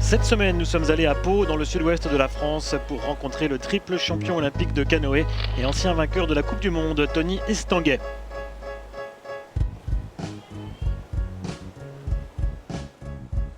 Cette semaine, nous sommes allés à Pau, dans le sud-ouest de la France, pour rencontrer le triple champion olympique de canoë et ancien vainqueur de la Coupe du Monde, Tony Estanguet.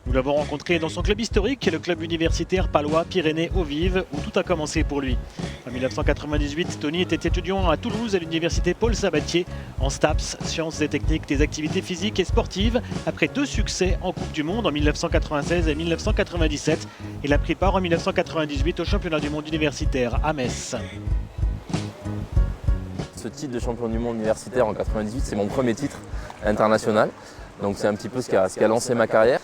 Nous l'avons rencontré dans son club historique, le club universitaire palois Pyrénées-Eaux-Vives, où tout a commencé pour lui. En 1998, Tony était étudiant à Toulouse à l'université Paul Sabatier, en STAPS, sciences et techniques des activités physiques et sportives. Après 2 succès en Coupe du Monde en 1996 et 1997, il a pris part en 1998 au championnat du monde universitaire à Metz. Ce titre de champion du monde universitaire en 98, c'est mon premier titre international. Donc c'est un petit peu ce qui a lancé ma carrière.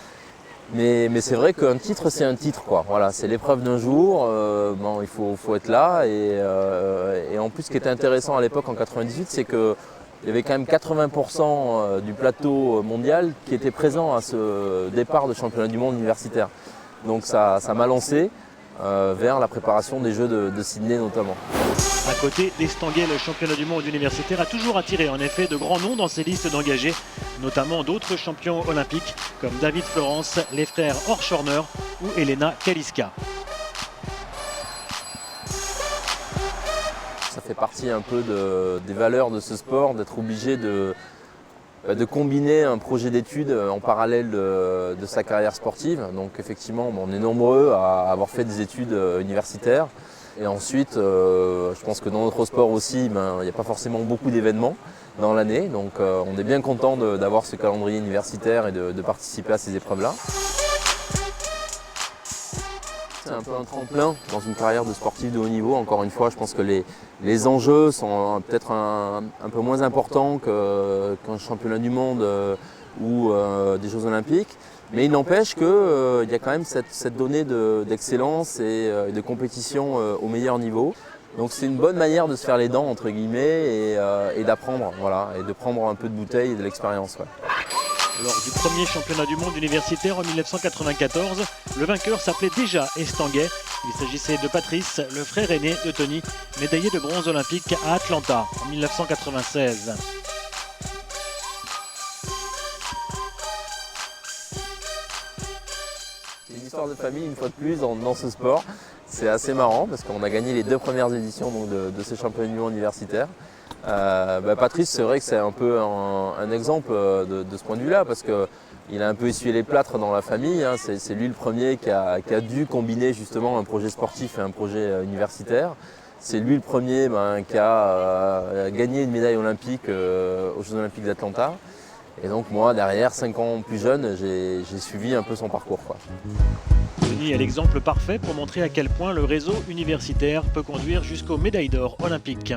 Mais c'est vrai qu'un titre, c'est un titre, quoi. Voilà, c'est l'épreuve d'un jour. Bon, il faut être là. Et en plus, ce qui était intéressant à l'époque en 98, c'est qu'il y avait quand même 80% du plateau mondial qui était présent à ce départ de championnat du monde universitaire. Donc ça m'a lancé vers la préparation des Jeux de Sydney notamment. À côté d'Estanguet, le championnat du monde universitaire a toujours attiré en effet de grands noms dans ses listes d'engagés, notamment d'autres champions olympiques comme David Florence, les frères Horschorner ou Elena Kaliska. Ça fait partie un peu des valeurs de ce sport, d'être obligé de combiner un projet d'études en parallèle de sa carrière sportive. Donc effectivement, on est nombreux à avoir fait des études universitaires. Et ensuite, je pense que dans notre sport aussi, il n'y a pas forcément beaucoup d'événements dans l'année. Donc on est bien content d'avoir ce calendrier universitaire et de participer à ces épreuves-là. C'est un peu un tremplin dans une carrière de sportif de haut niveau. Encore une fois, je pense que les enjeux sont peut-être un peu moins importants qu'un championnat du monde ou des Jeux olympiques. Mais il n'empêche qu'il y a quand même cette donnée d'excellence et de compétition au meilleur niveau. Donc c'est une bonne manière de se faire les dents entre guillemets et d'apprendre, voilà, et de prendre un peu de bouteille et de l'expérience. Ouais. Lors du premier championnat du monde universitaire en 1994, le vainqueur s'appelait déjà Estanguet. Il s'agissait de Patrice, le frère aîné de Tony, médaillé de bronze olympique à Atlanta en 1996. C'est une histoire de famille une fois de plus dans ce sport. C'est assez marrant parce qu'on a gagné les 2 premières éditions donc, de ces championnats du monde universitaires. Patrice, c'est vrai que c'est un peu un exemple de ce point de vue-là parce qu'il a un peu essuyé les plâtres dans la famille. Hein. C'est lui le premier qui a dû combiner justement un projet sportif et un projet universitaire. C'est lui le premier qui a gagné une médaille olympique aux Jeux olympiques d'Atlanta. Et donc moi, derrière, 5 ans plus jeune, j'ai suivi un peu son parcours, quoi. Tony est l'exemple parfait pour montrer à quel point le réseau universitaire peut conduire jusqu'aux médailles d'or olympiques.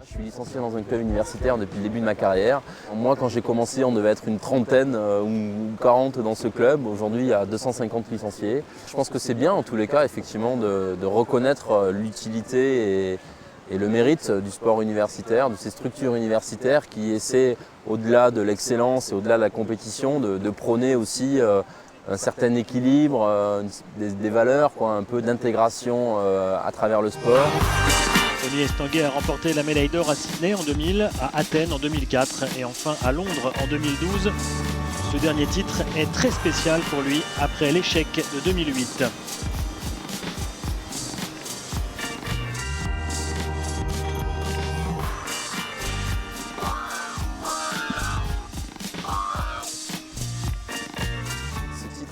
Je suis licencié dans un club universitaire depuis le début de ma carrière. Moi, quand j'ai commencé, on devait être une trentaine ou 40 dans ce club. Aujourd'hui, il y a 250 licenciés. Je pense que c'est bien, en tous les cas, effectivement, de reconnaître l'utilité et le mérite du sport universitaire, de ces structures universitaires qui essaient, au-delà de l'excellence et au-delà de la compétition, de prôner aussi un certain équilibre, des valeurs, quoi, un peu d'intégration à travers le sport. Tony Estanguet a remporté la médaille d'or à Sydney en 2000, à Athènes en 2004 et enfin à Londres en 2012. Ce dernier titre est très spécial pour lui après l'échec de 2008.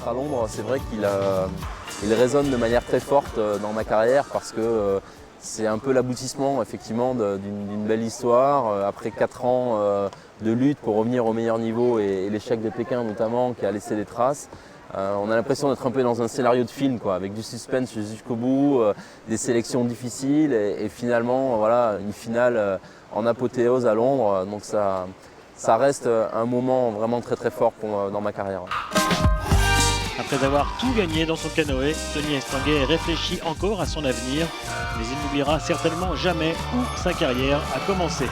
À Londres, c'est vrai qu'il résonne de manière très forte dans ma carrière parce que c'est un peu l'aboutissement effectivement d'une belle histoire. Après 4 ans de lutte pour revenir au meilleur niveau et l'échec de Pékin notamment qui a laissé des traces, on a l'impression d'être un peu dans un scénario de film, quoi, avec du suspense jusqu'au bout, des sélections difficiles et finalement voilà, une finale en apothéose à Londres. Donc ça reste un moment vraiment très très fort dans ma carrière. Après avoir tout gagné dans son canoë, Tony Estanguet réfléchit encore à son avenir, mais il n'oubliera certainement jamais où sa carrière a commencé.